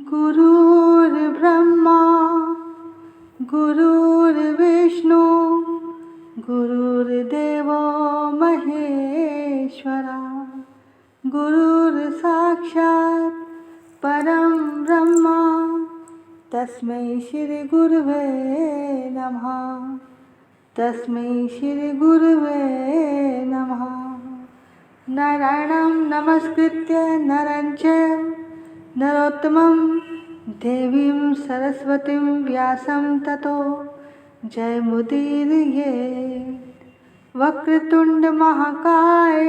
गुरुर्ब्रह्मा गुरुर्विष्णु गुरुर्देवो महेश्वरा गुरुर्साक्षात् परं ब्रह्म तस्मै श्री गुरुवे नमः। तस्मै श्री गुरुवे नमः। नारायणं नमस्कृत्य नरं चैव नरोत्तमं देवीं सरस्वतीं व्यासं ततो जयमुदीरयेत्। वक्रतुंड महाकाय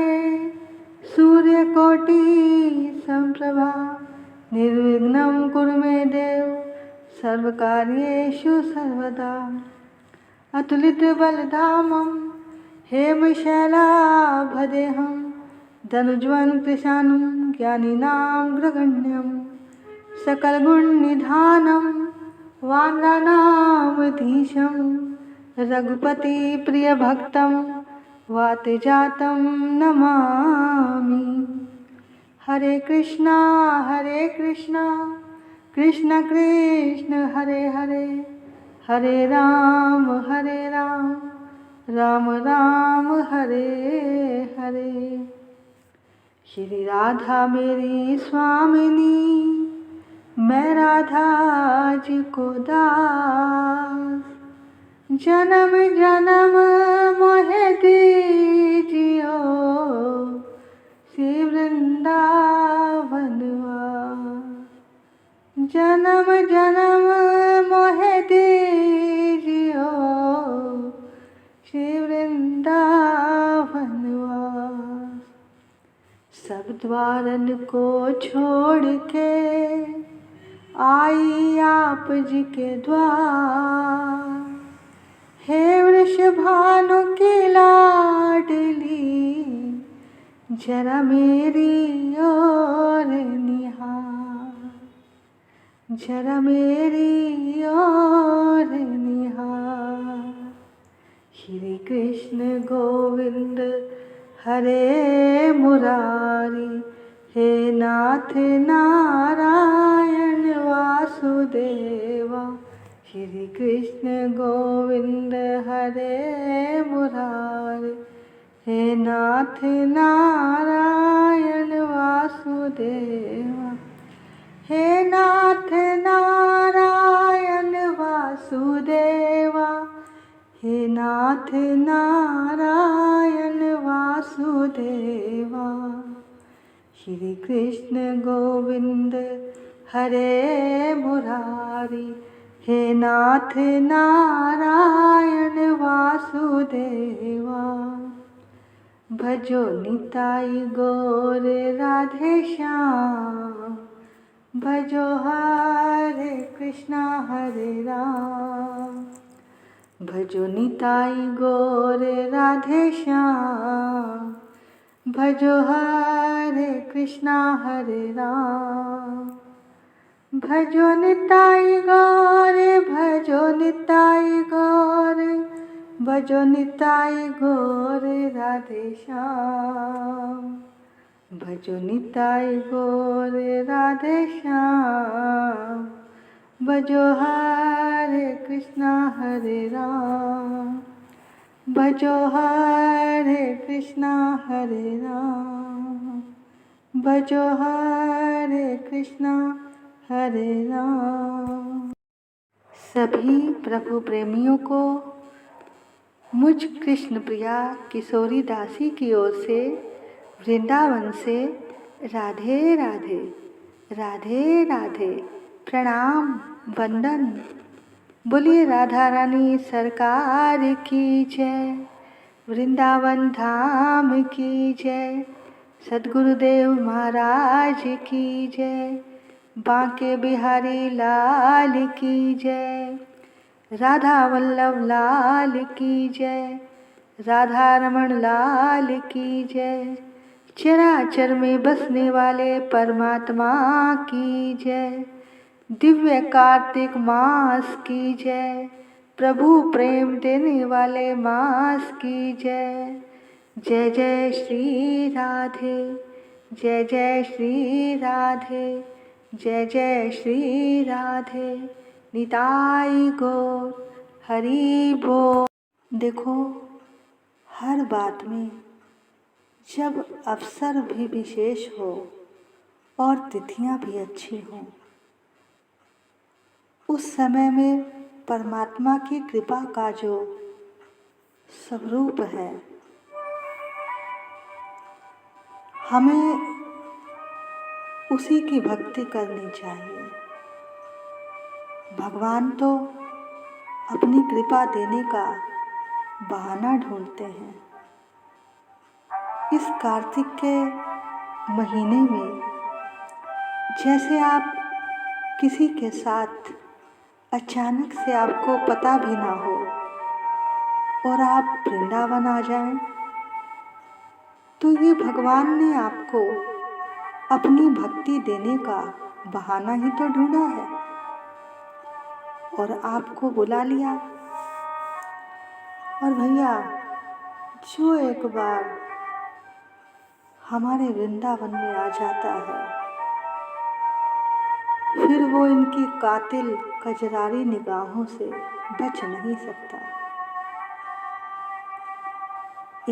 सूर्यकोटि समप्रभा निर्विघ्नं कुरु मे देव सर्वकार्येषु सर्वदा। अतुलितबलधामं हेमशैलाभदेहं धनुज्वनं कृशानं ज्ञानिनां ग्रगण्यं सकलगुणनिधानं वानराणामधीशं रघुपतिप्रियभक्तं वातजातं नमामि। हरे कृष्णा कृष्ण कृष्ण हरे हरे हरे राम राम राम हरे हरे। श्री राधा मेरी स्वामिनी मैं राधा जी को दास। जन्म जन्म मोहे दीजियो श्री वृंदावन वास। जन्म जन्म मोहे दीजियो श्री वृंदावन वास। सब द्वारन को छोड़ के आई आप जी के द्वार। हे वृषभानु की लाडली जरा मेरी ओर निहार। जरा मेरी ओर निहार। श्री कृष्ण गोविंद हरे मुरारी हे नाथ नारायण वासुदेवा। श्री कृष्ण गोविंद हरे मुरारी हे नाथ नारायण वासुदेवा। हे नाथ नारायण वासुदेवा। हे नाथ नारायण वासुदेवा। श्री कृष्ण गोविंद हरे मुरारी हे नाथ नारायण वासुदेवा। भजो निताई गौर राधे श्याम। भजो हरे कृष्णा हरे राम। भजो निताई गौर राधे श्याम। भजो हरे कृष्णा हरे राम। भजो निताई गौर भजो निताई गौर भजो निताई गौर राधे श्याम। भजो निताई गौर राधे श्याम। भजो हरे कृष्णा हरे राम। भजो हरे कृष्णा हरे राम। भजो हरे कृष्णा हरे राम। सभी प्रभु प्रेमियों को मुझ कृष्ण प्रिया किशोरी दासी की ओर से वृंदावन से राधे राधे राधे राधे प्रणाम वंदन। बोलिए राधा रानी सरकार की जय। वृंदावन धाम की जय। सद्गुरुदेव महाराज की जय। बांके बिहारी लाल की जय। राधा वल्लभ लाल की जय। राधा रमण लाल की जय। चराचर में बसने वाले परमात्मा की जय। दिव्य कार्तिक मास की जय। प्रभु प्रेम देने वाले मास की जय। जय जय श्री राधे। जय जय श्री राधे। जय जय श्री राधे निताई गौर हरि बोल। देखो, हर बात में जब अवसर भी विशेष हो और तिथियां भी अच्छी हों, उस समय में परमात्मा की कृपा का जो स्वरूप है, हमें उसी की भक्ति करनी चाहिए। भगवान तो अपनी कृपा देने का बहाना ढूंढते हैं। इस कार्तिक के महीने में जैसे आप किसी के साथ अचानक से आपको पता भी ना हो और आप वृंदावन आ जाएं, तो ये भगवान ने आपको अपनी भक्ति देने का बहाना ही तो ढूंढा है और आपको बुला लिया। और भैया, जो एक बार हमारे वृंदावन में आ जाता है, फिर वो इनकी कातिल कजरारी निगाहों से बच नहीं सकता।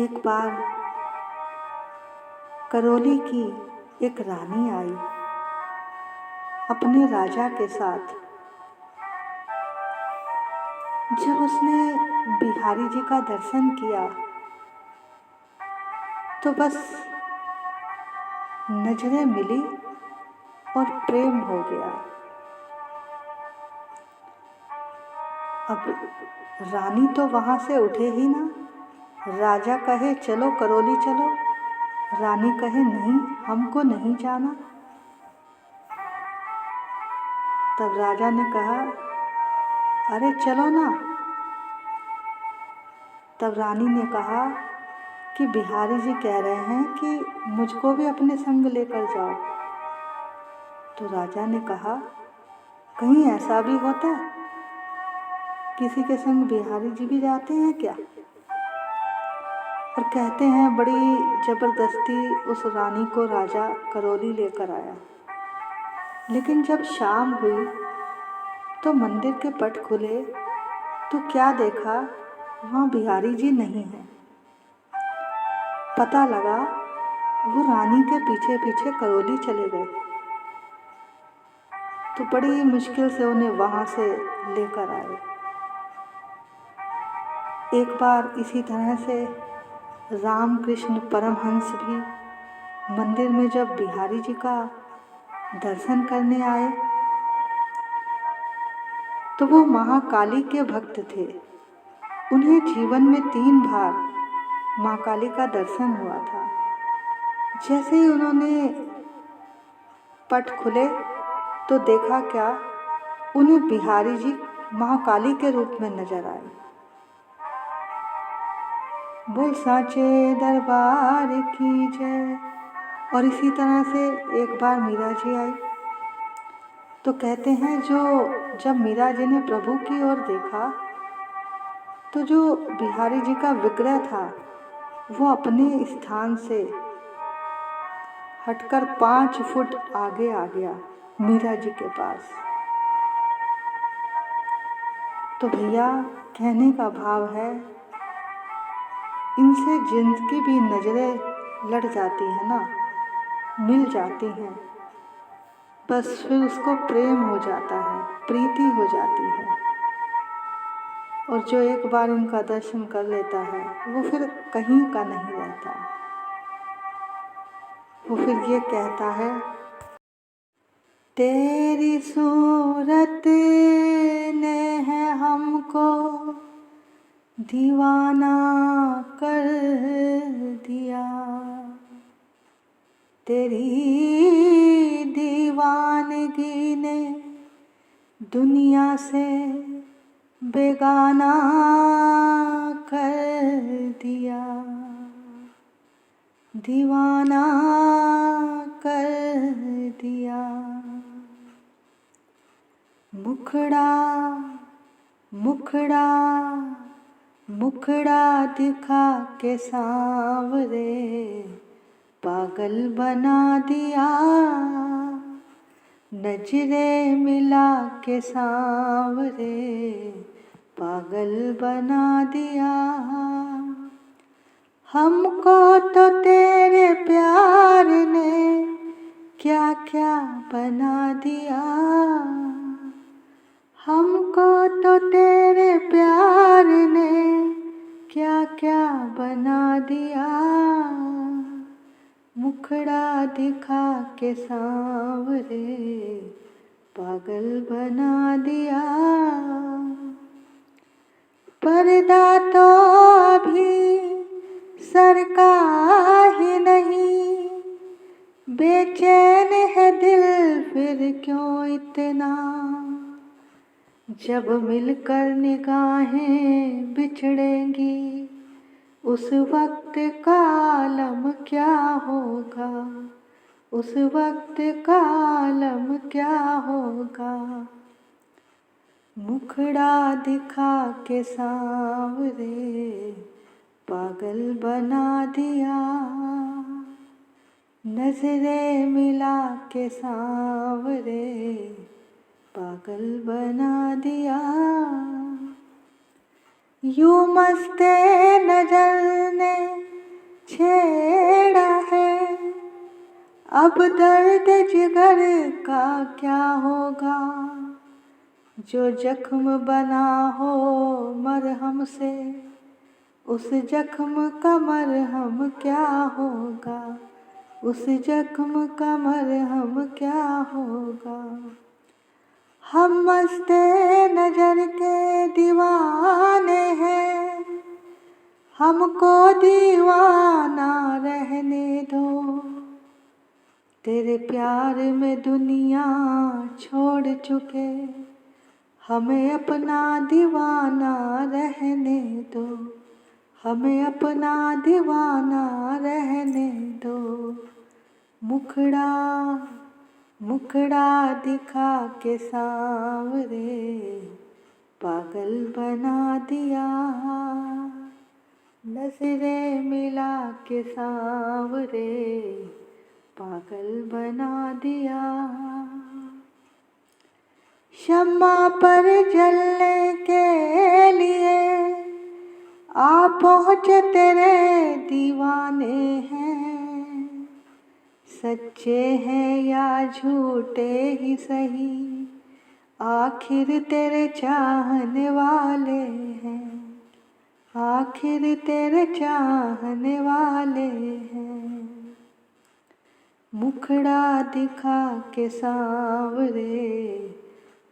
एक बार करौली की एक रानी आई अपने राजा के साथ। जब उसने बिहारी जी का दर्शन किया तो बस नजरें मिली और प्रेम हो गया। अब रानी तो वहां से उठे ही ना। राजा कहे चलो करौली चलो, रानी कहे नहीं, हमको नहीं जाना। तब राजा ने कहा अरे चलो ना। तब रानी ने कहा कि बिहारी जी कह रहे हैं कि मुझको भी अपने संग लेकर जाओ। तो राजा ने कहा कहीं ऐसा भी होता है, किसी के संग बिहारी जी भी जाते हैं क्या? और कहते हैं बड़ी जबरदस्ती उस रानी को राजा करौली लेकर आया। लेकिन जब शाम हुई तो मंदिर के पट खुले तो क्या देखा, वहाँ बिहारी जी नहीं है। पता लगा वो रानी के पीछे पीछे करौली चले गए। तो बड़ी मुश्किल से उन्हें वहाँ से लेकर आए। एक बार इसी तरह से रामकृष्ण परमहंस भी मंदिर में जब बिहारी जी का दर्शन करने आए तो वो महाकाली के भक्त थे। उन्हें जीवन में 3 बार माँ काली का दर्शन हुआ था। जैसे ही उन्होंने पट खुले तो देखा क्या, उन्हें बिहारी जी महाकाली के रूप में नजर आए। बोल साचे दरबार की जय। और इसी तरह से एक बार मीरा जी आई तो कहते हैं जब मीरा जी ने प्रभु की ओर देखा तो जो बिहारी जी का विग्रह था वो अपने स्थान से हटकर 5 फुट आगे आ गया मीरा जी के पास। तो भैया, कहने का भाव है, इनसे जिनकी भी नजरें लड़ जाती है ना, मिल जाती हैं, बस फिर उसको प्रेम हो जाता है, प्रीति हो जाती है। और जो एक बार इनका दर्शन कर लेता है वो फिर कहीं का नहीं रहता। वो फिर ये कहता है तेरी सूरत ने है हमको दीवाना कर दिया, तेरी दीवानगी ने दुनिया से बेगाना कर दिया, दीवाना कर दिया। मुखड़ा मुखड़ा मुखड़ा दिखा के सांवरे पागल बना दिया, नजरे मिला के सांवरे पागल बना दिया। हमको तो तेरे प्यार ने क्या क्या बना दिया। हमको तो तेरे प्यार ने क्या क्या बना दिया। मुखड़ा दिखा के सांवरे पागल बना दिया। पर्दा तो अभी सरका ही नहीं, बेचैन है दिल फिर क्यों इतना। जब मिलकर निगाहें बिछड़ेंगी उस वक्त का आलम क्या होगा। उस वक्त का आलम क्या होगा। मुखड़ा दिखा के सांवरे पागल बना दिया। नजरें मिला के सांवरे पागल बना दिया। यूं मस्ते नजर ने छेड़ा है, अब दर्द जिगर का क्या होगा। जो जख्म बना हो मरहम से, उस जख्म का मरहम क्या होगा। उस जख्म का मरहम क्या होगा। हम मस्ते नजर के दीवाने हैं, हमको दीवाना रहने दो। तेरे प्यार में दुनिया छोड़ चुके, हमें अपना दीवाना रहने दो। हमें अपना दीवाना रहने दो। मुखड़ा मुखड़ा दिखा के सांवरे पागल बना दिया। नजरें मिला के सांवरे पागल बना दिया। शम्मा पर जलने के लिए आ पहुँचे तेरे दीवाने हैं। सच्चे हैं या झूठे ही सही, आखिर तेरे चाहने वाले हैं। आखिर तेरे चाहने वाले हैं। मुखड़ा दिखा के सांवरे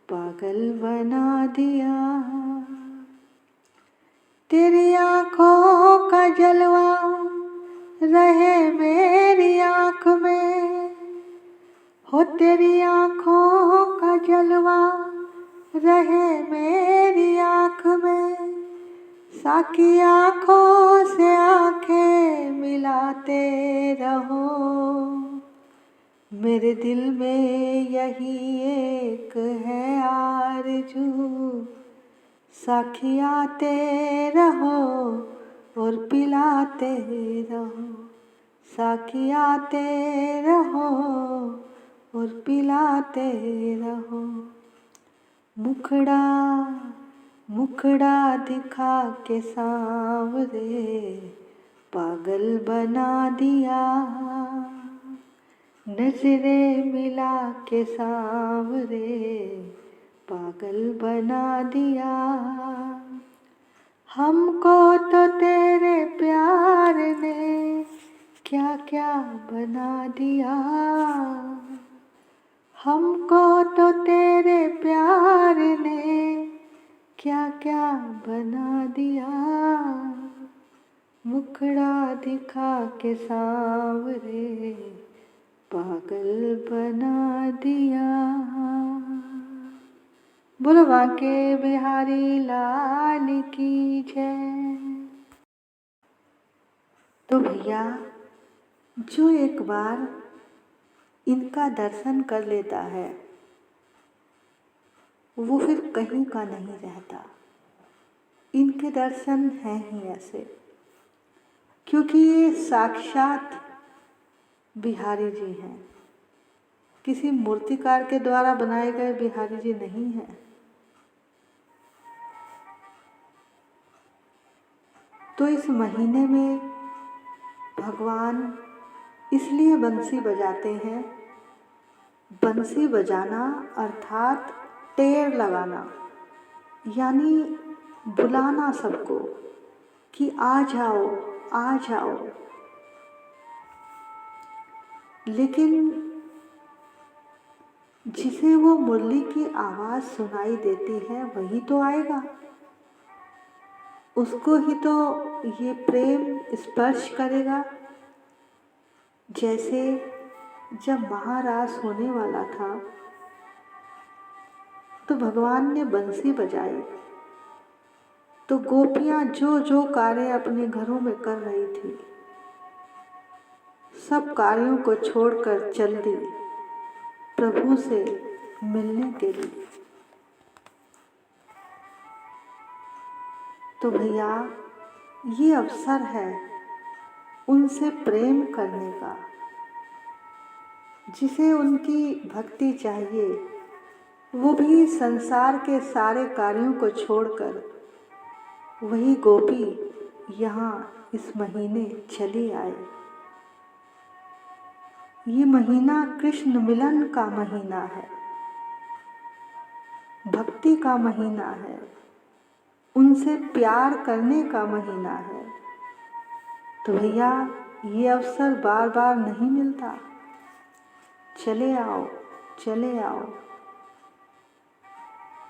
पागल बना दिया। तेरी आँखों का जलवा रहे मेरी आँख में, हो तेरी आँखों का जलवा रहे मेरी आँख में। साकी आँखों से आँखें मिलाते रहो। मेरे दिल में यही एक है आरज़ू, साखियाते रहो और पिलाते रहो। साखियाते रहो और पिलाते रहो। मुखड़ा मुखड़ा दिखा के सांवरे पागल बना दिया। नजरें मिला के सांवरे पागल बना दिया। हमको तो तेरे प्यार ने क्या क्या बना दिया। हमको तो तेरे प्यार ने क्या क्या बना दिया। मुखड़ा दिखा के सांवरे पागल बना दिया। बोलो बांके बिहारी लाल की जय। तो भैया, जो एक बार इनका दर्शन कर लेता है वो फिर कहीं का नहीं रहता। इनके दर्शन हैं ही ऐसे, क्योंकि ये साक्षात बिहारी जी हैं। किसी मूर्तिकार के द्वारा बनाए गए बिहारी जी नहीं हैं। तो इस महीने में भगवान इसलिए बंसी बजाते हैं। बंसी बजाना अर्थात टेर लगाना, यानी बुलाना सबको कि आ जाओ आ जाओ। लेकिन जिसे वो मुरली की आवाज़ सुनाई देती है वही तो आएगा, उसको ही तो ये प्रेम स्पर्श करेगा। जैसे जब महारास होने वाला था तो भगवान ने बंसी बजाई, तो गोपियाँ जो जो कार्य अपने घरों में कर रही थी सब कार्यों को छोड़कर चल दी प्रभु से मिलने के लिए। तो भैया ये अवसर है उनसे प्रेम करने का। जिसे उनकी भक्ति चाहिए वो भी संसार के सारे कार्यों को छोड़कर वही गोपी यहाँ इस महीने चली आए। ये महीना कृष्ण मिलन का महीना है, भक्ति का महीना है, उनसे प्यार करने का महीना है। तो भैया ये अवसर बार बार नहीं मिलता। चले आओ चले आओ,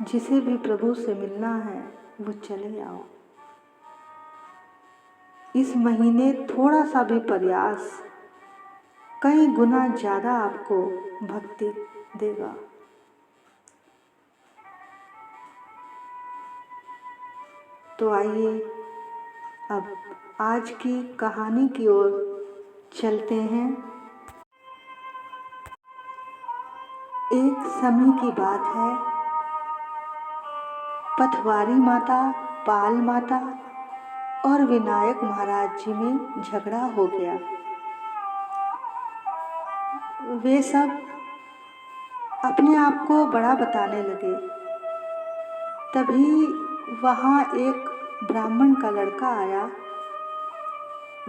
जिसे भी प्रभु से मिलना है वो चले आओ। इस महीने थोड़ा सा भी प्रयास कई गुना ज़्यादा आपको भक्ति देगा। तो आइए अब आज की कहानी की ओर चलते हैं। एक समय की बात है, पथवारी माता, पाल माता और विनायक महाराज जी में झगड़ा हो गया। वे सब अपने आप को बड़ा बताने लगे। तभी वहाँ एक ब्राह्मण का लड़का आया।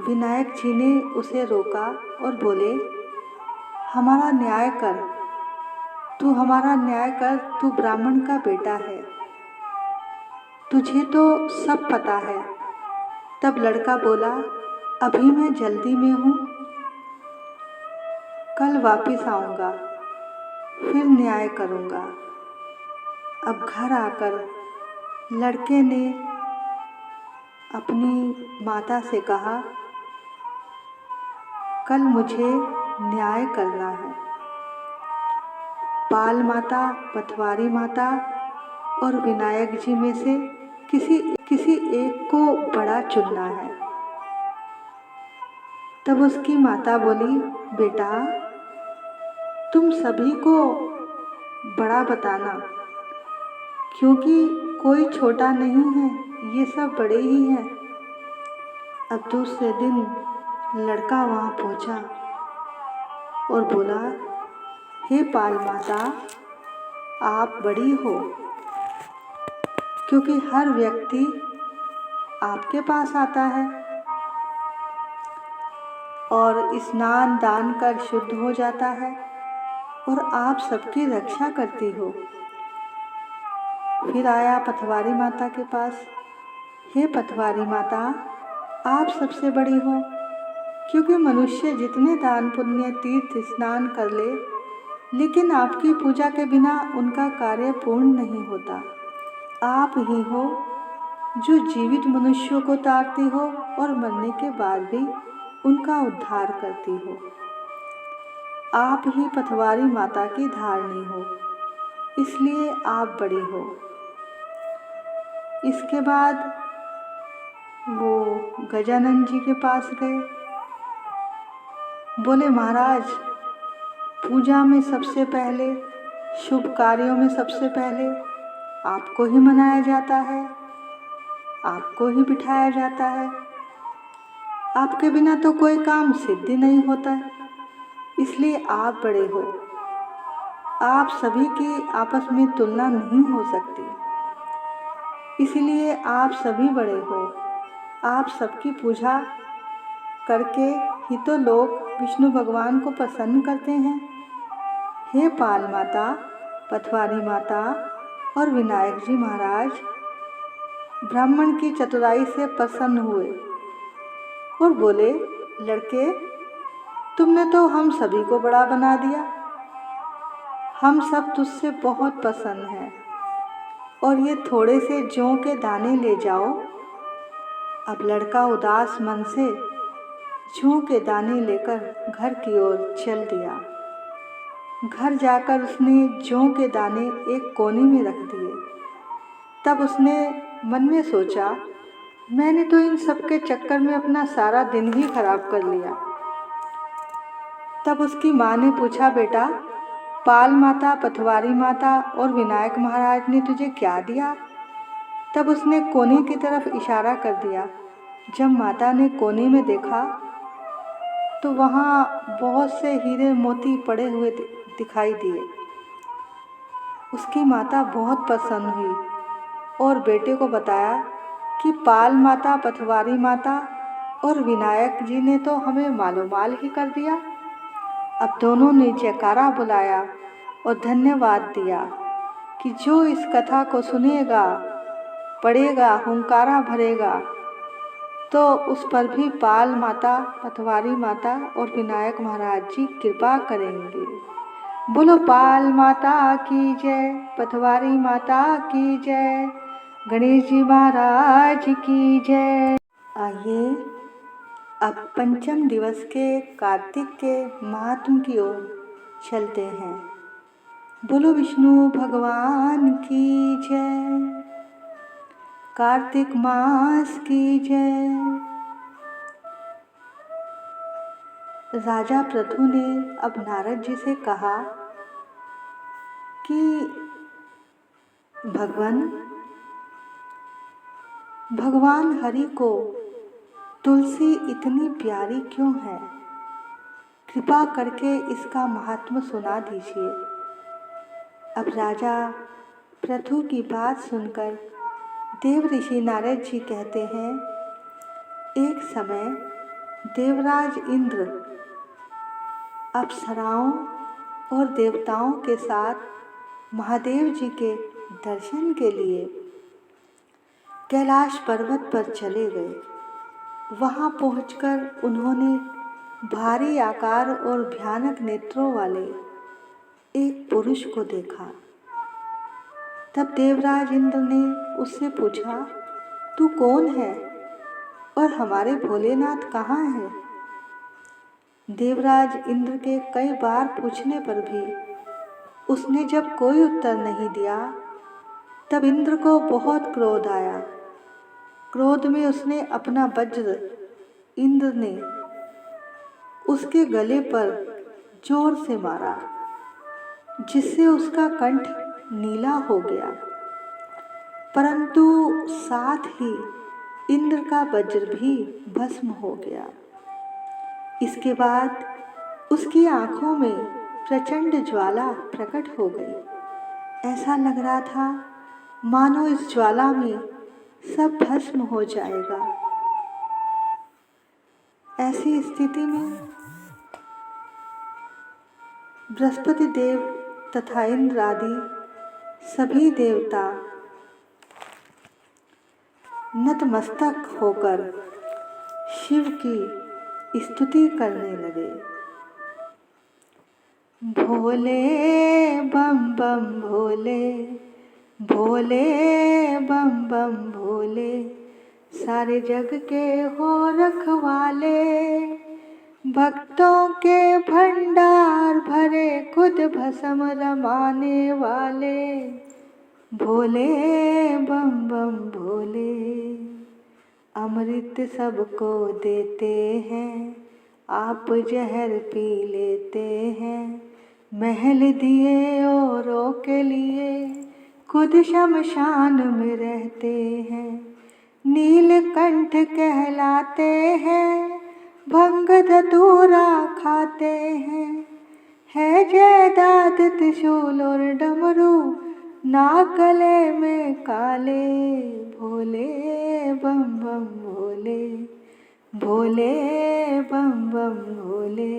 विनायक जी ने उसे रोका और बोले, हमारा न्याय कर, तू हमारा न्याय कर, तू ब्राह्मण का बेटा है, तुझे तो सब पता है। तब लड़का बोला, अभी मैं जल्दी में हूँ, कल वापस आऊँगा, फिर न्याय करूँगा। अब घर आकर लड़के ने अपनी माता से कहा, कल मुझे न्याय करना है। पाल माता, पथवारी माता और विनायक जी में से किसी एक को बड़ा चुनना है। तब उसकी माता बोली, बेटा तुम सभी को बड़ा बताना, क्योंकि कोई छोटा नहीं है, ये सब बड़े ही हैं। अब दूसरे दिन लड़का वहाँ पहुँचा और बोला, हे पाल माता, आप बड़ी हो, क्योंकि हर व्यक्ति आपके पास आता है और स्नान दान कर शुद्ध हो जाता है और आप सबकी रक्षा करती हो। फिर आया पथवारी माता के पास, हे पथवारी माता, आप सबसे बड़ी हो, क्योंकि मनुष्य जितने दान पुण्य तीर्थ स्नान कर ले, लेकिन आपकी पूजा के बिना उनका कार्य पूर्ण नहीं होता। आप ही हो जो जीवित मनुष्यों को तारती हो और मरने के बाद भी उनका उद्धार करती हो। आप ही पथवारी माता की धारणी हो, इसलिए आप बड़ी हो। इसके बाद वो गजानन जी के पास गए। बोले, महाराज, पूजा में सबसे पहले, शुभ कार्यों में सबसे पहले आपको ही मनाया जाता है, आपको ही बिठाया जाता है। आपके बिना तो कोई काम सिद्ध नहीं होता, इसलिए आप बड़े हो। आप सभी की आपस में तुलना नहीं हो सकती, इसलिए आप सभी बड़े हो। आप सबकी पूजा करके ही तो लोग विष्णु भगवान को प्रसन्न करते हैं। हे पाल माता, पथवारी माता और विनायक जी महाराज ब्राह्मण की चतुराई से प्रसन्न हुए और बोले, लड़के, तुमने तो हम सभी को बड़ा बना दिया। हम सब तुझसे बहुत प्रसन्न हैं और ये थोड़े से जौ के दाने ले जाओ। अब लड़का उदास मन से जौ के दाने लेकर घर की ओर चल दिया। घर जाकर उसने जौ के दाने एक कोने में रख दिए। तब उसने मन में सोचा, मैंने तो इन सब के चक्कर में अपना सारा दिन ही खराब कर लिया। तब उसकी माँ ने पूछा, बेटा, पाल माता, पथवारी माता और विनायक महाराज ने तुझे क्या दिया? तब उसने कोने की तरफ इशारा कर दिया। जब माता ने कोने में देखा तो वहाँ बहुत से हीरे मोती पड़े हुए दिखाई दिए। उसकी माता बहुत प्रसन्न हुई और बेटे को बताया कि पाल माता, पथवारी माता और विनायक जी ने तो हमें मालोमाल ही कर दिया। अब दोनों ने जयकारा बुलाया और धन्यवाद दिया कि जो इस कथा को सुनेगा, पढ़ेगा, हुंकारा भरेगा तो उस पर भी पाल माता, पथवारी माता और विनायक महाराज जी कृपा करेंगे। बोलो पाल माता की जय, पथवारी माता की जय, गणेश जी महाराज की जय। आइए अब पंचम दिवस के कार्तिक के महात्म की ओर चलते हैं। बोलो विष्णु भगवान की जय, कार्तिक मास की जय। राजा पृथु ने अब नारद जी से कहा कि भगवान हरि को तुलसी इतनी प्यारी क्यों है? कृपा करके इसका महात्म सुना दीजिए। अब राजा पृथु की बात सुनकर देव ऋषि नारद जी कहते हैं, एक समय देवराज इंद्र अप्सराओं और देवताओं के साथ महादेव जी के दर्शन के लिए कैलाश पर्वत पर चले गए। वहाँ पहुंचकर उन्होंने भारी आकार और भयानक नेत्रों वाले एक पुरुष को देखा। तब देवराज इंद्र ने उससे पूछा, तू कौन है और हमारे भोलेनाथ कहाँ हैं? देवराज इंद्र के कई बार पूछने पर भी उसने जब कोई उत्तर नहीं दिया, तब इंद्र को बहुत क्रोध आया। क्रोध में उसने अपना वज्र इंद्र ने उसके गले पर जोर से मारा, जिससे उसका कंठ नीला हो गया। परंतु साथ ही इंद्र का वज्र भी भस्म हो गया। इसके बाद उसकी आंखों में प्रचंड ज्वाला प्रकट हो गई। ऐसा लग रहा था मानो इस ज्वाला में सब भस्म हो जाएगा। ऐसी स्थिति में बृहस्पति देव तथा इंद्र आदि सभी देवता नतमस्तक होकर शिव की स्तुति करने लगे। भोले बम बम भोले, भोले बम बम भोले, सारे जग के हो रखवाले, भक्तों के भंडार भरे खुद भस्म रमाने वाले, भोले बम बम भोले। अमृत सबको देते हैं, आप जहर पी लेते हैं, महल दिए औरों के लिए, खुद शमशान में रहते हैं, नीलकंठ कहलाते हैं, भंग धतूरा खाते हैं, है जयदाद त्रिशूल और डमरू, नाग गले में काले, भोले बम बम भोले, भोले बम बम भोले।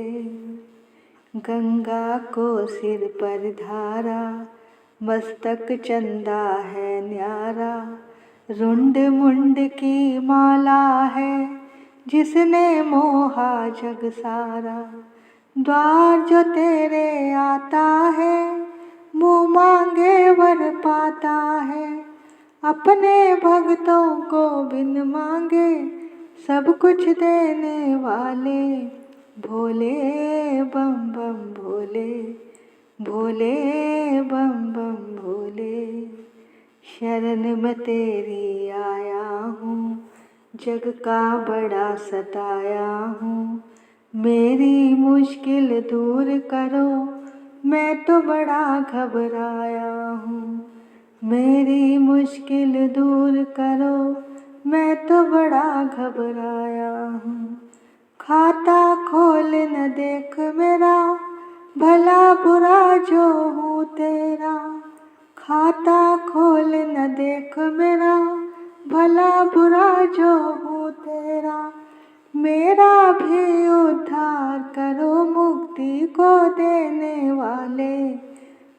गंगा को सिर पर धारा, मस्तक चंदा है न्यारा, रुंड मुंड की माला है, जिसने मोहा जग सारा। द्वार जो तेरे आता है, मुँह मांगे वर पाता है, अपने भक्तों को बिन मांगे सब कुछ देने वाले, भोले बम बम भोले, भोले बम बम भोले। शरण में तेरी आया हूँ, जग का बड़ा सताया हूँ, मेरी मुश्किल दूर करो, मैं तो बड़ा घबराया हूँ। मेरी मुश्किल दूर करो, मैं तो बड़ा घबराया हूँ। खाता खोल न देख मेरा, भला बुरा जो हूँ तेरा। खाता खोल न देख मेरा, भला बुरा जो हूँ तेरा। मेरा भी उद्धार करो, मुक्ति को देने वाले,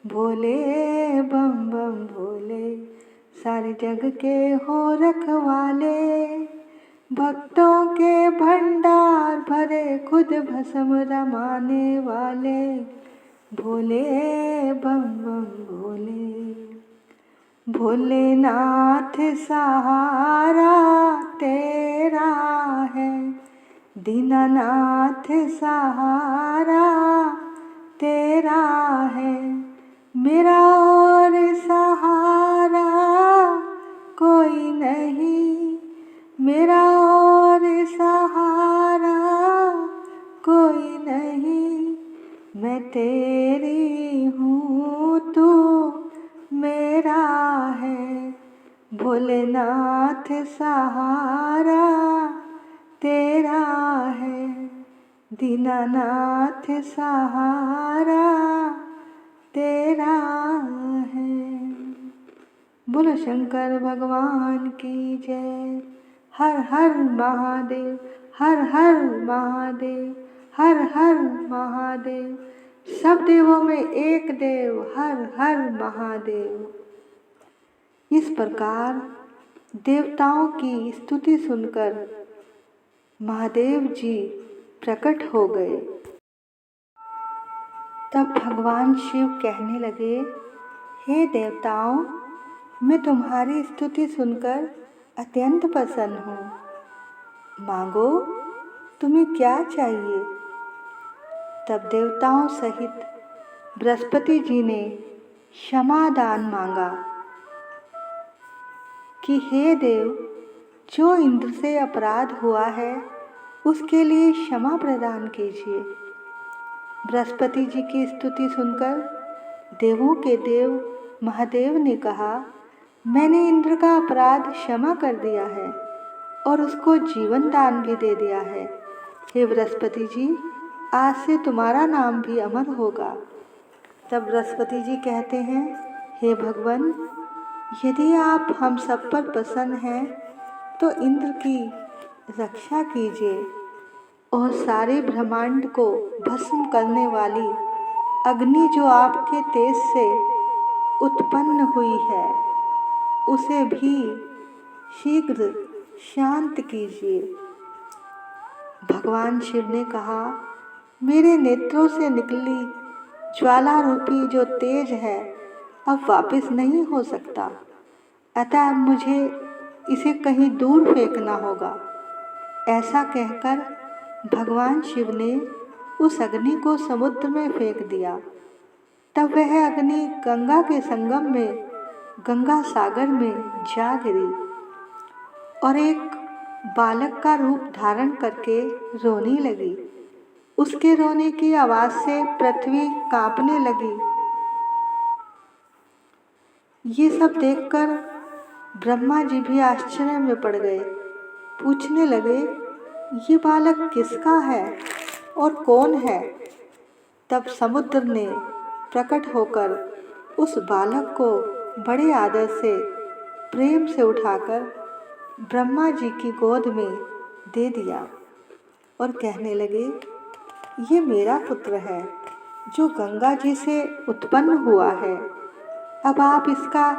भोले बम बम भोले, सारे जग के हो रखवाले। भक्तों के भंडार भरे, खुद भस्म रमाने वाले, भोले बम बम भोले। भोलेनाथ सहारा तेरा है, दीनानाथ सहारा तेरा है, मेरा और सहारा कोई नहीं, मेरा और सहारा कोई नहीं। मैं तेरी हूँ, तू मेरा है, भोलेनाथ सहारा तेरा है, दीनानाथ सहारा तेरा है। बोलो शंकर भगवान की जय। हर हर महादेव, हर हर महादेव, हर हर महादेव। सब देवों में एक देव, हर हर महादेव। इस प्रकार देवताओं की स्तुति सुनकर महादेव जी प्रकट हो गए। तब भगवान शिव कहने लगे, हे देवताओं, मैं तुम्हारी स्तुति सुनकर अत्यंत प्रसन्न हूँ। मांगो, तुम्हें क्या चाहिए। तब देवताओं सहित बृहस्पति जी ने क्षमादान मांगा कि हे देव, जो इंद्र से अपराध हुआ है उसके लिए क्षमा प्रदान कीजिए। बृहस्पति जी की स्तुति सुनकर देवों के देव महादेव ने कहा, मैंने इंद्र का अपराध क्षमा कर दिया है और उसको जीवन दान भी दे दिया है। हे बृहस्पति जी, आज से तुम्हारा नाम भी अमर होगा। तब बृहस्पति जी कहते हैं, हे भगवान, यदि आप हम सब पर प्रसन्न हैं तो इंद्र की रक्षा कीजिए और सारे ब्रह्मांड को भस्म करने वाली अग्नि जो आपके तेज से उत्पन्न हुई है उसे भी शीघ्र शांत कीजिए। भगवान शिव ने कहा, मेरे नेत्रों से निकली ज्वाला रूपी जो तेज है अब वापस नहीं हो सकता, अतः मुझे इसे कहीं दूर फेंकना होगा। ऐसा कहकर भगवान शिव ने उस अग्नि को समुद्र में फेंक दिया। तब वह अग्नि गंगा के संगम में गंगा सागर में जा गिरी और एक बालक का रूप धारण करके रोने लगी। उसके रोने की आवाज़ से पृथ्वी कांपने लगी। ये सब देखकर ब्रह्मा जी भी आश्चर्य में पड़ गए। पूछने लगे, ये बालक किसका है और कौन है? तब समुद्र ने प्रकट होकर उस बालक को बड़े आदर से प्रेम से उठाकर ब्रह्मा जी की गोद में दे दिया और कहने लगे, ये मेरा पुत्र है जो गंगा जी से उत्पन्न हुआ है। अब आप इसका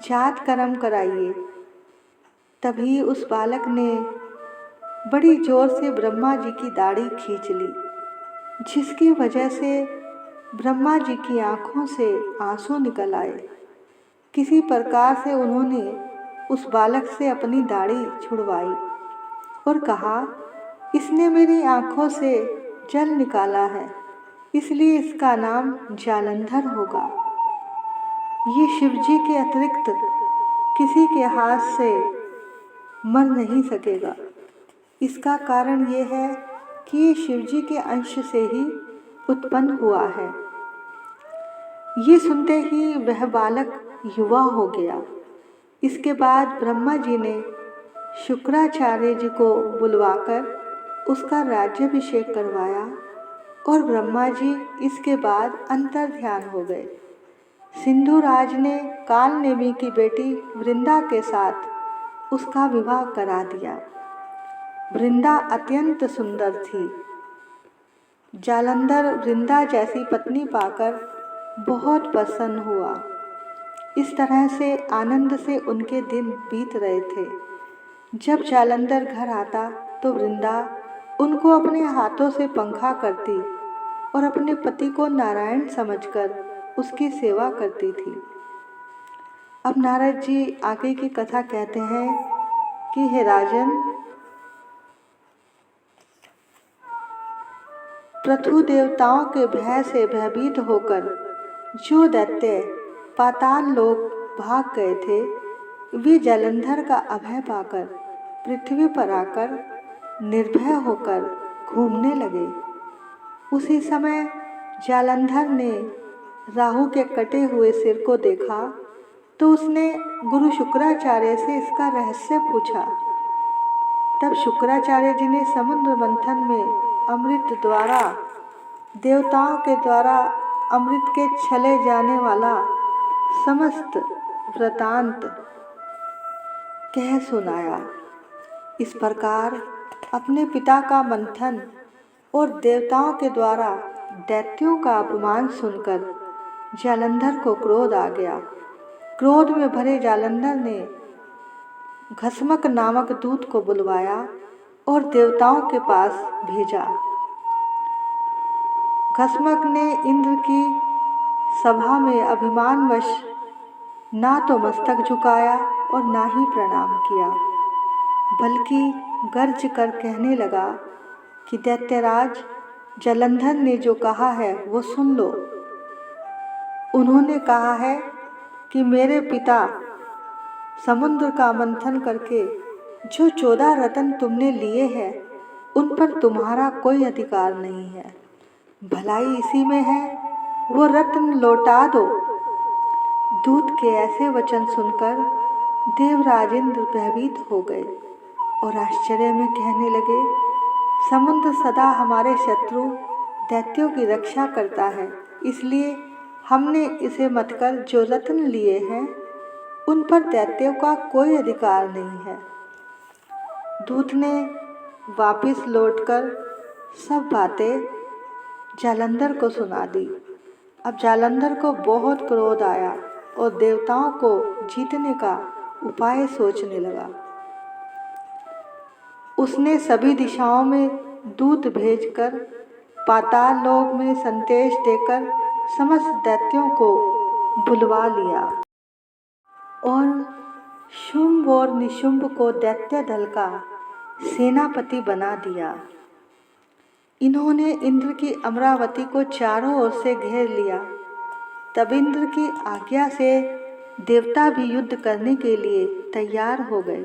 जात कर्म कराइए। तभी उस बालक ने बड़ी जोर से ब्रह्मा जी की दाढ़ी खींच ली, जिसकी वजह से ब्रह्मा जी की आंखों से आंसू निकल आए। किसी प्रकार से उन्होंने उस बालक से अपनी दाढ़ी छुड़वाई और कहा, इसने मेरी आंखों से जल निकाला है, इसलिए इसका नाम जालंधर होगा। ये शिवजी के अतिरिक्त किसी के हाथ से मर नहीं सकेगा। इसका कारण ये है कि ये शिवजी के अंश से ही उत्पन्न हुआ है। ये सुनते ही वह बालक युवा हो गया। इसके बाद ब्रह्मा जी ने शुक्राचार्य जी को बुलवाकर उसका राज्याभिषेक करवाया और ब्रह्मा जी इसके बाद अंतर ध्यान हो गए। सिंधुराज ने कालनेमी की बेटी वृंदा के साथ उसका विवाह करा दिया। वृंदा अत्यंत सुंदर थी। जालंधर वृंदा जैसी पत्नी पाकर बहुत प्रसन्न हुआ। इस तरह से आनंद से उनके दिन बीत रहे थे। जब जालंधर घर आता तो वृंदा उनको अपने हाथों से पंखा करती और अपने पति को नारायण समझकर उसकी सेवा करती थी। अब नारद जी आगे की कथा कहते हैं कि हे राजन, पृथु देवताओं के भय से भयभीत होकर जो दैत्य पाताल लोक भाग गए थे, वे जालंधर का अभय पाकर पृथ्वी पर आकर निर्भय होकर घूमने लगे। उसी समय जालंधर ने राहु के कटे हुए सिर को देखा तो उसने गुरु शुक्राचार्य से इसका रहस्य पूछा। तब शुक्राचार्य जी ने समुद्र मंथन में अमृत द्वारा देवताओं के द्वारा अमृत के छले जाने वाला समस्त वृतांत कह सुनाया। इस प्रकार अपने पिता का मंथन और देवताओं के द्वारा दैत्यों का अपमान सुनकर जालंधर को क्रोध आ गया। क्रोध में भरे जालंधर ने घस्मक नामक दूत को बुलवाया और देवताओं के पास भेजा। घस्मक ने इंद्र की सभा में अभिमानवश ना तो मस्तक झुकाया और ना ही प्रणाम किया, बल्कि गर्ज कर कहने लगा कि दैत्यराज, जालंधर ने जो कहा है वो सुन लो। उन्होंने कहा है कि मेरे पिता समुद्र का मंथन करके जो 14 रत्न तुमने लिए हैं, उन पर तुम्हारा कोई अधिकार नहीं है। भलाई इसी में है, वो रत्न लौटा दो। दूत के ऐसे वचन सुनकर देवराज इंद्र भयभीत हो गए और आश्चर्य में कहने लगे, समुद्र सदा हमारे शत्रु दैत्यों की रक्षा करता है, इसलिए हमने इसे मतकर जो रत्न लिए हैं उन पर दैत्यों का कोई अधिकार नहीं है। दूत ने वापिस लौटकर सब बातें जालंधर को सुना दी। अब जालंधर को बहुत क्रोध आया और देवताओं को जीतने का उपाय सोचने लगा। उसने सभी दिशाओं में दूत भेजकर पाताल लोक में संदेश देकर समस्त दैत्यों को बुलवा लिया और शुंभ और निशुंभ को दैत्य दल का सेनापति बना दिया। इन्होंने इंद्र की अमरावती को चारों ओर से घेर लिया। तब इंद्र की आज्ञा से देवता भी युद्ध करने के लिए तैयार हो गए।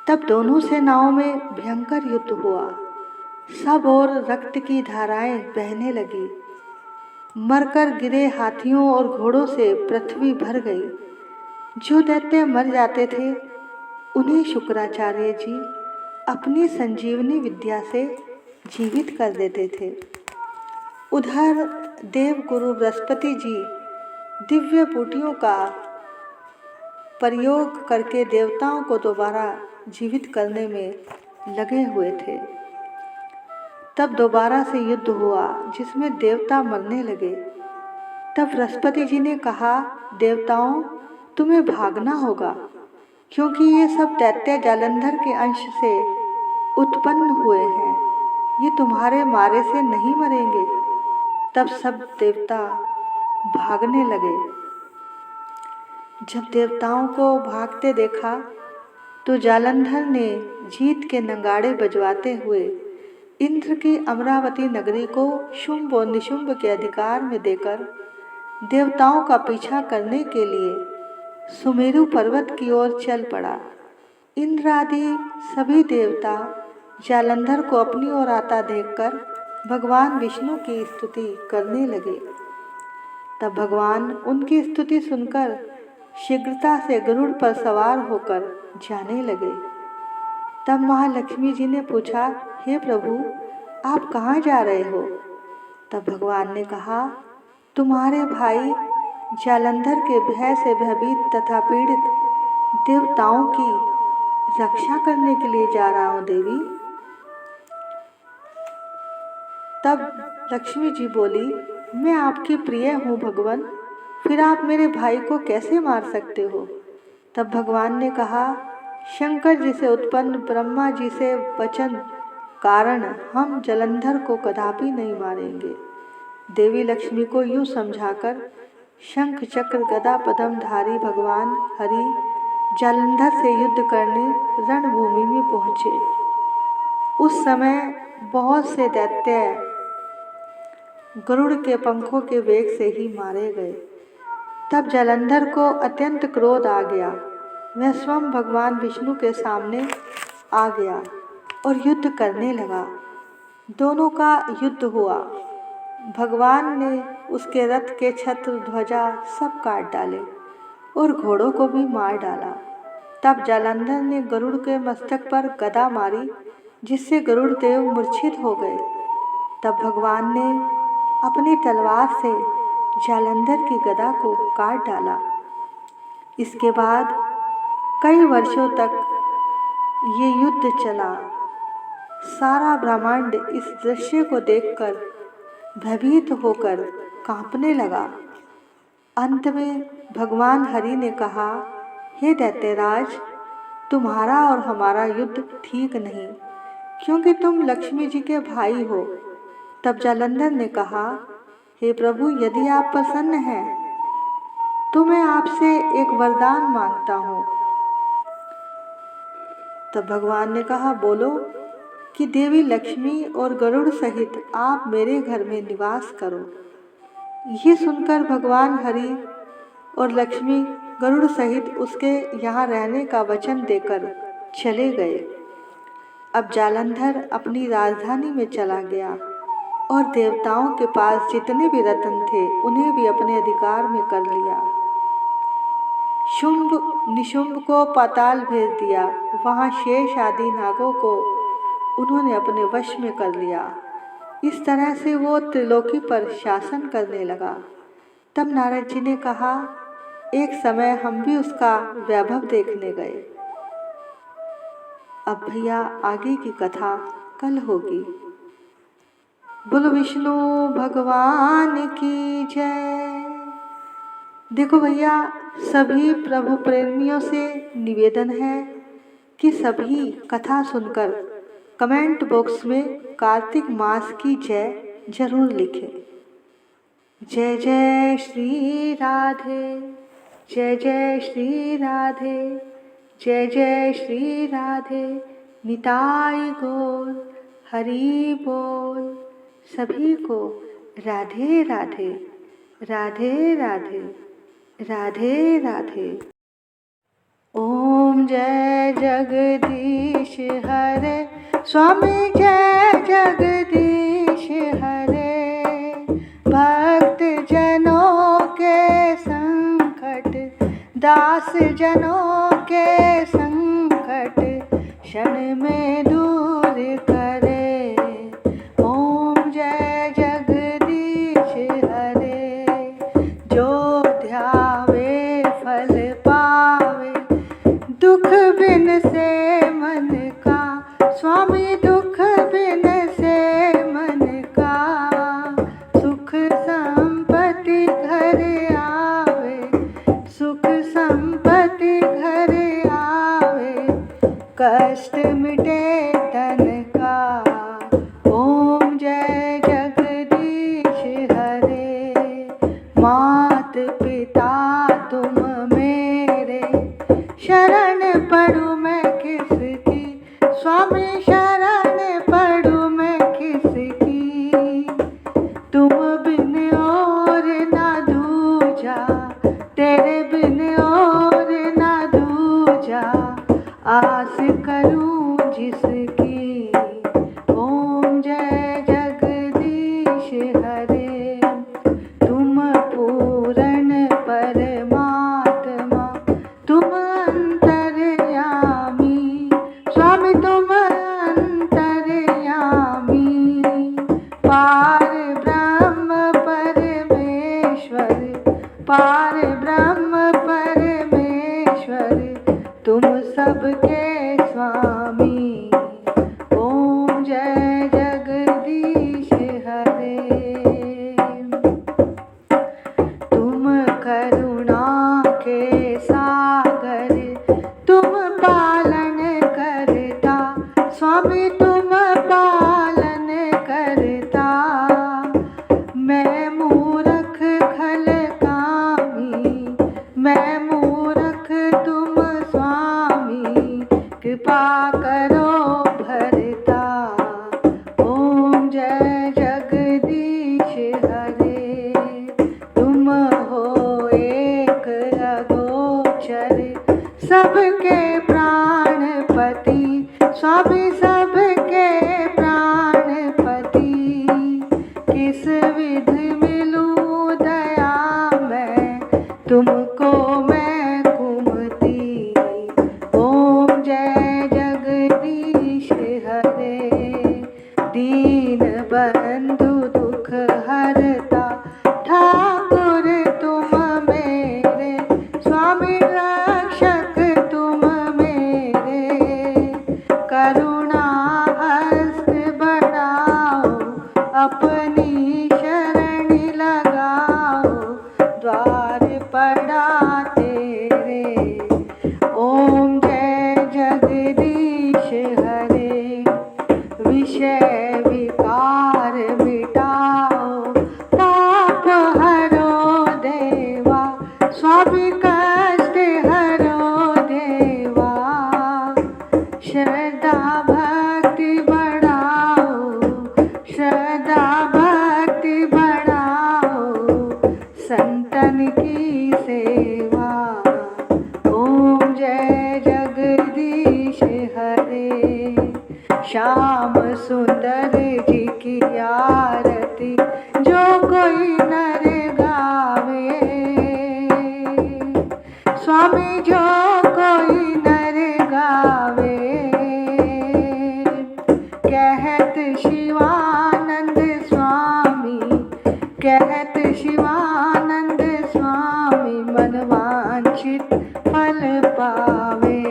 तब दोनों सेनाओं में भयंकर युद्ध हुआ। सब ओर रक्त की धाराएं बहने लगी। मरकर गिरे हाथियों और घोड़ों से पृथ्वी भर गई। जो दैत्य मर जाते थे उन्हें शुक्राचार्य जी अपनी संजीवनी विद्या से जीवित कर देते थे। उधर देव गुरु बृहस्पति जी दिव्य बूटियों का प्रयोग करके देवताओं को दोबारा जीवित करने में लगे हुए थे। तब दोबारा से युद्ध हुआ जिसमें देवता मरने लगे। तब बृहस्पति जी ने कहा, देवताओं, तुम्हें भागना होगा, क्योंकि ये सब दैत्य जालंधर के अंश से उत्पन्न हुए हैं, ये तुम्हारे मारे से नहीं मरेंगे। तब सब देवता भागने लगे। जब देवताओं को भागते देखा तो जालंधर ने जीत के नगाड़े बजवाते हुए इंद्र की अमरावती नगरी को शुंभ और निशुंभ के अधिकार में देकर देवताओं का पीछा करने के लिए सुमेरु पर्वत की ओर चल पड़ा। इंद्र आदि सभी देवता जालंधर को अपनी ओर आता देखकर भगवान विष्णु की स्तुति करने लगे। तब भगवान उनकी स्तुति सुनकर शीघ्रता से गरुड़ पर सवार होकर जाने लगे। तब महालक्ष्मी जी ने पूछा, हे प्रभु, आप कहाँ जा रहे हो? तब भगवान ने कहा, तुम्हारे भाई जालंधर के भय से भयभीत तथा पीड़ित देवताओं की रक्षा करने के लिए जा रहा हूँ देवी। तब लक्ष्मी जी बोली, मैं आपकी प्रिय हूँ भगवान, फिर आप मेरे भाई को कैसे मार सकते हो? तब भगवान ने कहा, शंकर जी से उत्पन्न ब्रह्मा जी से वचन कारण हम जालंधर को कदापि नहीं मारेंगे। देवी लक्ष्मी को यूं समझाकर शंख चक्र गदा पद्मधारी भगवान हरि जालंधर से युद्ध करने रणभूमि में पहुँचे। उस समय बहुत से दैत्य गरुड़ के पंखों के वेग से ही मारे गए। तब जालंधर को अत्यंत क्रोध आ गया। वह स्वयं भगवान विष्णु के सामने आ गया और युद्ध करने लगा। दोनों का युद्ध हुआ। भगवान ने उसके रथ के छत्र ध्वजा सब काट डाले और घोड़ों को भी मार डाला। तब जालंधर ने गरुड़ के मस्तक पर गदा मारी, जिससे गरुड़ देव मूर्छित हो गए। तब भगवान ने अपनी तलवार से जालंधर की गदा को काट डाला। इसके बाद कई वर्षों तक ये युद्ध चला। सारा ब्रह्मांड इस दृश्य को देखकर भयभीत होकर कांपने लगा। अंत में भगवान हरि ने कहा, हे दैत्यराज, तुम्हारा और हमारा युद्ध ठीक नहीं, क्योंकि तुम लक्ष्मी जी के भाई हो। तब जालंधर ने कहा, हे प्रभु, यदि आप प्रसन्न हैं तो मैं आपसे एक वरदान मांगता हूँ। तब भगवान ने कहा, बोलो, कि देवी लक्ष्मी और गरुड़ सहित आप मेरे घर में निवास करो। ये सुनकर भगवान हरि और लक्ष्मी गरुड़ सहित उसके यहाँ रहने का वचन देकर चले गए। अब जालंधर अपनी राजधानी में चला गया और देवताओं के पास जितने भी रत्न थे उन्हें भी अपने अधिकार में कर लिया। शुंभ निशुंभ को पाताल भेज दिया। वहाँ शेष आदि नागों को उन्होंने अपने वश में कर लिया। इस तरह से वो त्रिलोकी पर शासन करने लगा। तब नारद जी ने कहा, एक समय हम भी उसका वैभव देखने गए। अब भैया आगे की कथा कल होगी। बोलो विष्णु भगवान की जय। देखो भैया, सभी प्रभु प्रेमियों से निवेदन है कि सभी कथा सुनकर कमेंट बॉक्स में कार्तिक मास की जय जरूर लिखें। जय जय श्री राधे, जय जय श्री राधे, जय जय श्री राधे, निताई गौर हरि बोल। सभी को राधे राधे, राधे राधे, राधे राधे। ओम जय जगदीश हरे, स्वामी जय जगदीश हरे। भक्त जनों के संकट, दास जनों के संकट क्षण में दूर करे। ओम जय जगदीश बिन से मन का, स्वामी दुख बिन से मन का, सुख संपत्ति घर आवे, सुख संपत्ति घर आवे, कष्ट मिटे तन का। ओम जय जगदीश हरे, मात पिता तुम मेरे, शरण पढ़ूं मैं किसकी, स्वामी शरण पढ़ूं मैं किसकी। तुम बिन और ना दूजा, तेरे बिन और ना दूजा, आस करूं जिसकी। ओम जय जगदीश हरे, तुम पूर्ण परमात्मा, तुम अंतर्यामी, स्वामी तुम अंतर्यामी, पार ब्रह्म परमेश्वर, पार ब्रह्म परमेश्वर, तुम सबके स्वामी। ओम जय जगदीश हरे, तुम करुणा के सागर, तुम पालन करता, स्वामी तुम पालन करता। मैं मूर्ख खल कामी, मैं मूर्ख तुम स्वामी, कृपा करो भरता। ओम जय जगदीश हरे, तुम हो एक अगोचर, सबके प्राणपति, स्वामी सबके प्राणपति। किस विध मिलूं दया मैं, तुमको मैं कुमति। ओम जय जगदीश हरे, दीन बंधु दुख हरता, ठाकुर तुम मेरे, स्वामी रक्षक तुम मेरे। करुणा हस्त बढ़ाओ, अपनी शरण लगाओ, द्वार पड़ा तेरे। ओम जय जगदीश हरे, विषय विकार मिटाओ, ताप हरो देवा, स्वामी कष्ट हरो देवा। श्रद्धा भक्ति बढ़ाओ, श्रद्धा भक्ति बढ़ाओ, संतन की सेवा। ओम जय जगदीश हरे, श्याम सुंदर जी की आरती, जो कोई नर गावे, स्वामी जो कोई नर गावे। कहत शिवानंद स्वामी, कहत शिवानंद स्वामी, मनवांछित फल पावे।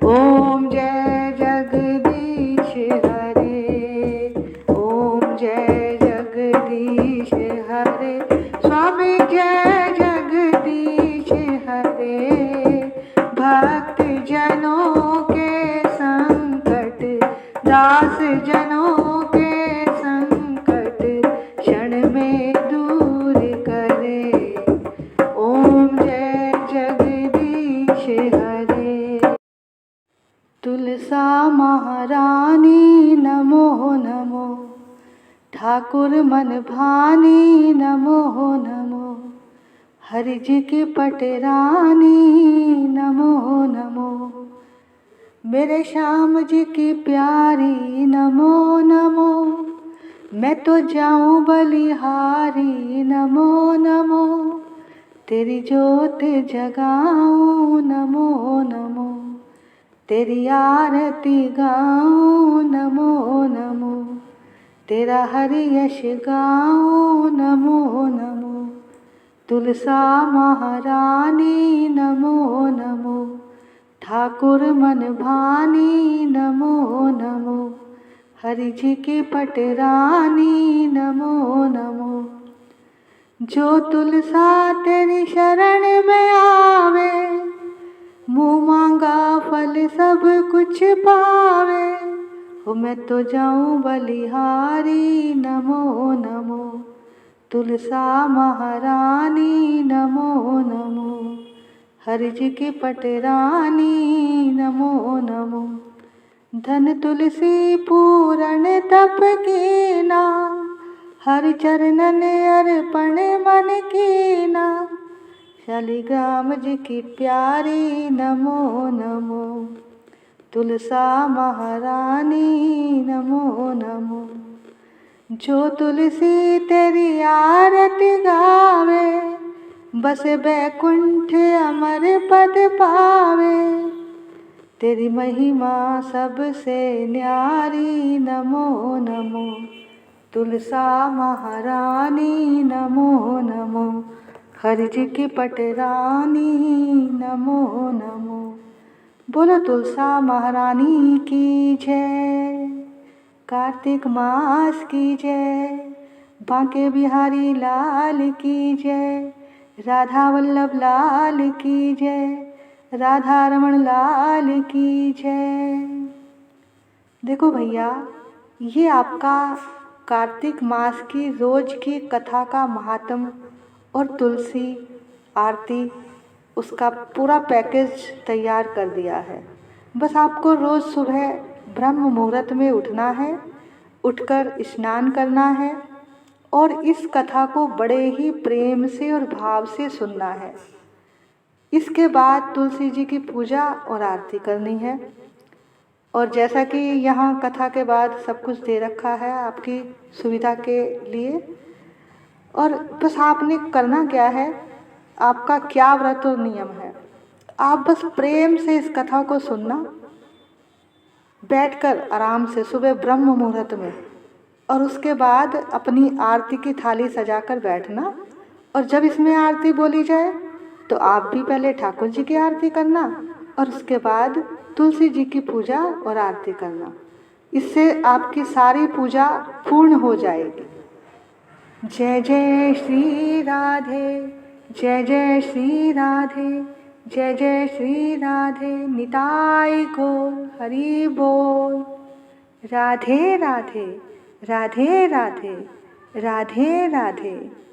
ओम जय जगदीश हरे, ओम जय जगदीश हरे, स्वामी जय जगदीश हरे। भक्त जनों के संकट, दास जनों के संकट, क्षण में दूर करे। ओम जय जगदीश हरे, तुलसा महारानी नमो नमो, ठाकुर मन भानी नमो नमो, हरि जी की पटरानी नमो नमो, मेरे श्याम जी की प्यारी नमो नमो। मैं तो जाऊं बलिहारी नमो नमो, तेरी जोत जगाऊं नमो नमो, तेरी आरती गाऊं नमो नमो, तेरा हरि यश गाऊं नमो नमो। तुलसा महारानी नमो नमो, ठाकुर मन भानी नमो नमो, हरि जी की पटरानी नमो नमो। जो तुलसा तेरी शरण में आवे, मुँह मांगा फल सब कुछ पावे। हो मैं तो जाऊं बलिहारी नमो नमो, तुलसा महारानी नमो नमो, हरि जी की पटरानी नमो नमो। धन तुलसी पूरण तप कीना, हरि चरणन अर्पण मन कीना। शालिग्राम जी की प्यारी नमो नमो, तुलसा महारानी नमो नमो। जो तुलसी तेरी आरती गावे, बसे बैकुंठ अमर पद पावे। तेरी महिमा सबसे न्यारी नमो नमो, तुलसा महारानी नमो नमो, हरि जी की पटरानी नमो नमो। बोलो तुलसा महारानी की जय, कार्तिक मास की जय, बांके बिहारी लाल की जय, राधा वल्लभ लाल की जय, राधा रमण लाल की जय। देखो भैया, ये आपका कार्तिक मास की रोज की कथा का महात्म और तुलसी आरती, उसका पूरा पैकेज तैयार कर दिया है। बस आपको रोज़ सुबह ब्रह्म मुहूर्त में उठना है, उठकर स्नान करना है और इस कथा को बड़े ही प्रेम से और भाव से सुनना है। इसके बाद तुलसी जी की पूजा और आरती करनी है। और जैसा कि यहाँ कथा के बाद सब कुछ दे रखा है आपकी सुविधा के लिए, और बस आपने करना क्या है, आपका क्या व्रत और नियम है, आप बस प्रेम से इस कथा को सुनना, बैठकर आराम से सुबह ब्रह्म मुहूर्त में, और उसके बाद अपनी आरती की थाली सजाकर बैठना। और जब इसमें आरती बोली जाए तो आप भी पहले ठाकुर जी की आरती करना और उसके बाद तुलसी जी की पूजा और आरती करना। इससे आपकी सारी पूजा पूर्ण हो जाएगी। जय जय श्री राधे, जय जय श्री राधे, जय जय श्री राधे, निताई गौर हरि बोल। राधे राधे, राधे राधे, राधे राधे।